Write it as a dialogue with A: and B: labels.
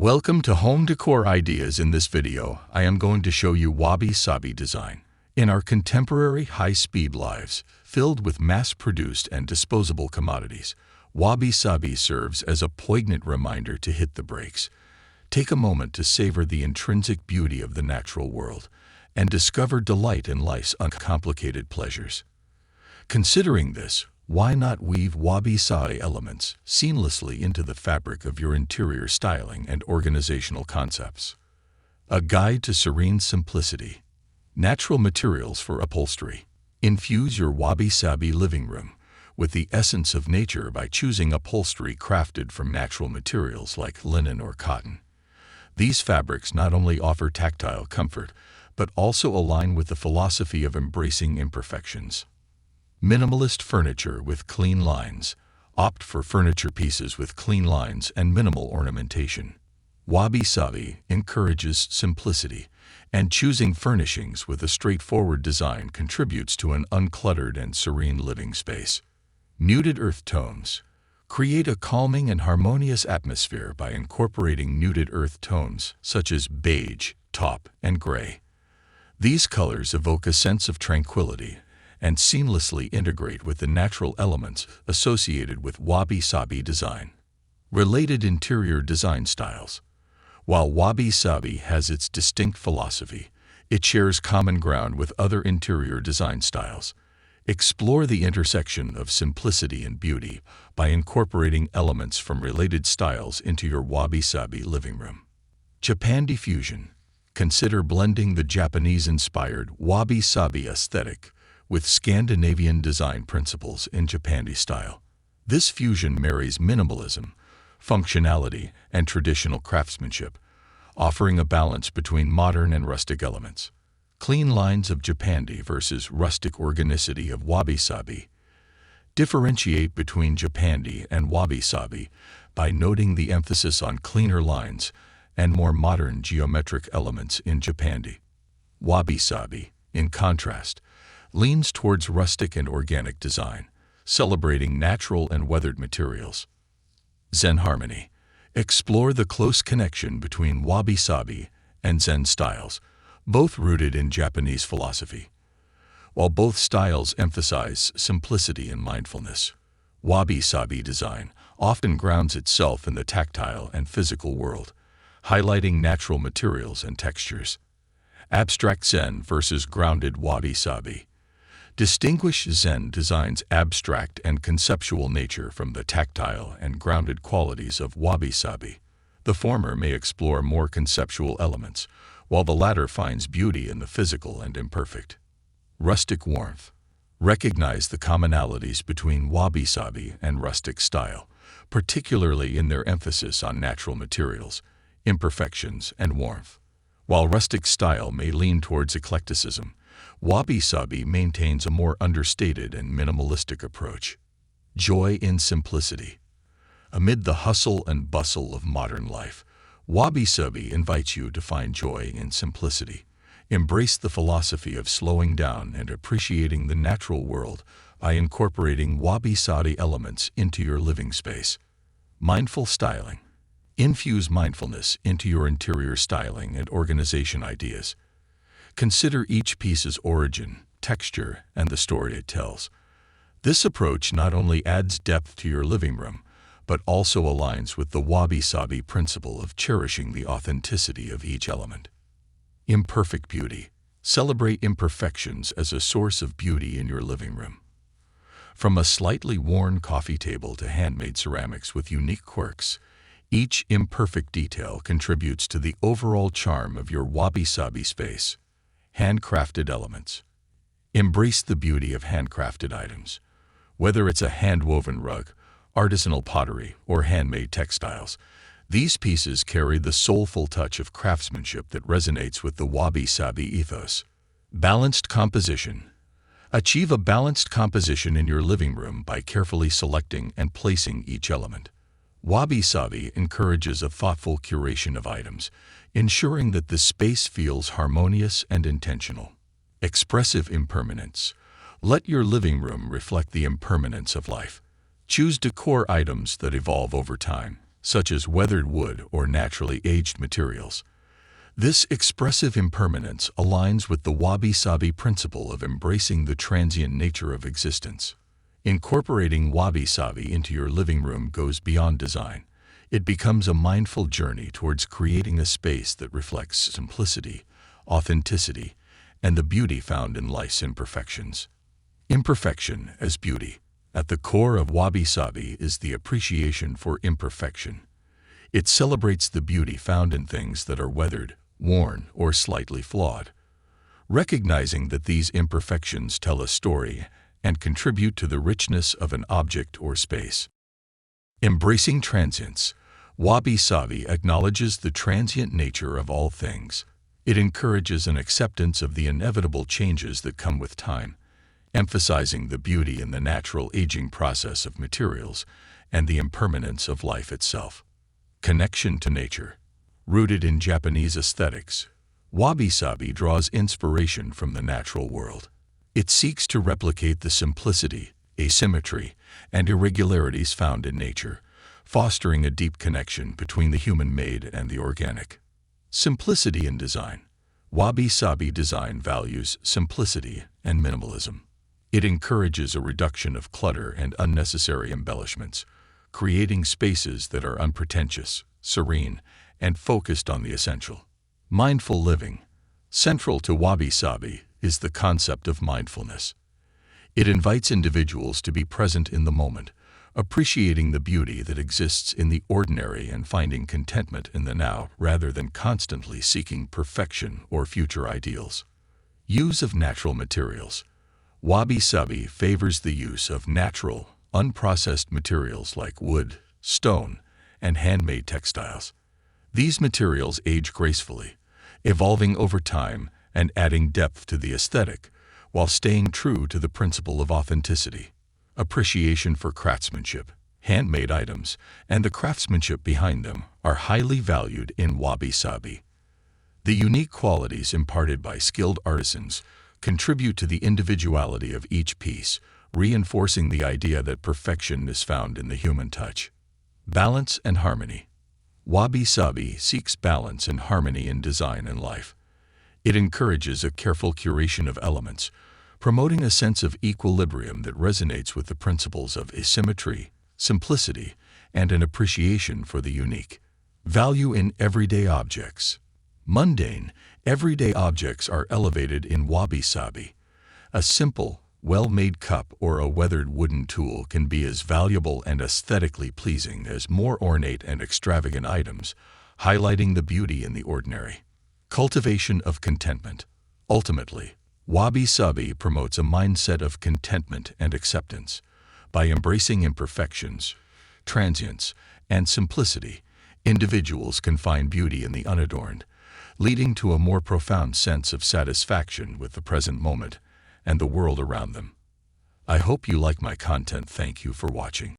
A: Welcome to Home Decor Ideas. In this video, I am going to show you Wabi-sabi design. In our contemporary high-speed lives, filled with mass-produced and disposable commodities, Wabi-sabi serves as a poignant reminder to hit the brakes. Take a moment to savor the intrinsic beauty of the natural world and discover delight in life's uncomplicated pleasures. Considering this, why not weave wabi-sabi elements seamlessly into the fabric of your interior styling and organizational concepts? A guide to serene simplicity. Natural materials for upholstery. Infuse your wabi-sabi living room with the essence of nature by choosing upholstery crafted from natural materials like linen or cotton. These fabrics not only offer tactile comfort, but also align with the philosophy of embracing imperfections. Minimalist furniture with clean lines. Opt for furniture pieces with clean lines and minimal ornamentation. Wabi-sabi encourages simplicity, and choosing furnishings with a straightforward design contributes to an uncluttered and serene living space. Muted earth tones. Create a calming and harmonious atmosphere by incorporating muted earth tones such as beige, taupe, and gray. These colors evoke a sense of tranquility and seamlessly integrate with the natural elements associated with wabi-sabi design. Related interior design styles. While wabi-sabi has its distinct philosophy, it shares common ground with other interior design styles. Explore the intersection of simplicity and beauty by incorporating elements from related styles into your wabi-sabi living room. Japandi fusion. Consider blending the Japanese-inspired wabi-sabi aesthetic with Scandinavian design principles in Japandi style. This fusion marries minimalism, functionality, and traditional craftsmanship, offering a balance between modern and rustic elements. Clean lines of Japandi versus rustic organicity of wabi-sabi. Differentiate between Japandi and wabi-sabi by noting the emphasis on cleaner lines and more modern geometric elements in Japandi. Wabi-sabi, in contrast, leans towards rustic and organic design, celebrating natural and weathered materials. Zen harmony. Explore the close connection between wabi-sabi and Zen styles, both rooted in Japanese philosophy. While both styles emphasize simplicity and mindfulness, wabi-sabi design often grounds itself in the tactile and physical world, highlighting natural materials and textures. Abstract Zen versus grounded wabi-sabi. Distinguish Zen design's abstract and conceptual nature from the tactile and grounded qualities of wabi-sabi. The former may explore more conceptual elements, while the latter finds beauty in the physical and imperfect. Rustic warmth. Recognize the commonalities between wabi-sabi and rustic style, particularly in their emphasis on natural materials, imperfections, and warmth. While rustic style may lean towards eclecticism, wabi-sabi maintains a more understated and minimalistic approach. Joy in simplicity. Amid the hustle and bustle of modern life, wabi-sabi invites you to find joy in simplicity. Embrace the philosophy of slowing down and appreciating the natural world by incorporating wabi-sabi elements into your living space. Mindful styling. Infuse mindfulness into your interior styling and organization ideas. Consider each piece's origin, texture, and the story it tells. This approach not only adds depth to your living room, but also aligns with the wabi-sabi principle of cherishing the authenticity of each element. Imperfect beauty. Celebrate imperfections as a source of beauty in your living room. From a slightly worn coffee table to handmade ceramics with unique quirks, each imperfect detail contributes to the overall charm of your wabi-sabi space. Handcrafted elements. Embrace the beauty of handcrafted items. Whether it's a hand-woven rug, artisanal pottery, or handmade textiles, these pieces carry the soulful touch of craftsmanship that resonates with the wabi-sabi ethos. Balanced composition. Achieve a balanced composition in your living room by carefully selecting and placing each element. Wabi-sabi encourages a thoughtful curation of items, ensuring that the space feels harmonious and intentional. Expressive impermanence. Let your living room reflect the impermanence of life. Choose decor items that evolve over time, such as weathered wood or naturally aged materials. This expressive impermanence aligns with the Wabi-sabi principle of embracing the transient nature of existence. Incorporating Wabi-sabi into your living room goes beyond design. It becomes a mindful journey towards creating a space that reflects simplicity, authenticity, and the beauty found in life's imperfections. Imperfection as beauty. At the core of Wabi-sabi is the appreciation for imperfection. It celebrates the beauty found in things that are weathered, worn, or slightly flawed. Recognizing that these imperfections tell a story and contribute to the richness of an object or space. Embracing transience. Wabi-sabi acknowledges the transient nature of all things. It encourages an acceptance of the inevitable changes that come with time, emphasizing the beauty in the natural aging process of materials and the impermanence of life itself. Connection to nature. Rooted in Japanese aesthetics, Wabi-sabi draws inspiration from the natural world. It seeks to replicate the simplicity, asymmetry, and irregularities found in nature, fostering a deep connection between the human-made and the organic. Simplicity in design. Wabi-sabi design values simplicity and minimalism. It encourages a reduction of clutter and unnecessary embellishments, creating spaces that are unpretentious, serene, and focused on the essential. Mindful living. Central to Wabi-sabi is the concept of mindfulness. It invites individuals to be present in the moment, appreciating the beauty that exists in the ordinary and finding contentment in the now rather than constantly seeking perfection or future ideals. Use of natural materials. Wabi-sabi favors the use of natural, unprocessed materials like wood, stone, and handmade textiles. These materials age gracefully, evolving over time and adding depth to the aesthetic, while staying true to the principle of authenticity. Appreciation for craftsmanship. Handmade items and the craftsmanship behind them are highly valued in Wabi-sabi. The unique qualities imparted by skilled artisans contribute to the individuality of each piece, reinforcing the idea that perfection is found in the human touch. Balance and harmony. Wabi-sabi seeks balance and harmony in design and life. It encourages a careful curation of elements, promoting a sense of equilibrium that resonates with the principles of asymmetry, simplicity, and an appreciation for the unique. Value in everyday objects. Mundane, everyday objects are elevated in Wabi-sabi. A simple, well-made cup or a weathered wooden tool can be as valuable and aesthetically pleasing as more ornate and extravagant items, highlighting the beauty in the ordinary. Cultivation of contentment. Ultimately, Wabi-sabi promotes a mindset of contentment and acceptance. By embracing imperfections, transience, and simplicity, individuals can find beauty in the unadorned, leading to a more profound sense of satisfaction with the present moment and the world around them. I hope you like my content. Thank you for watching.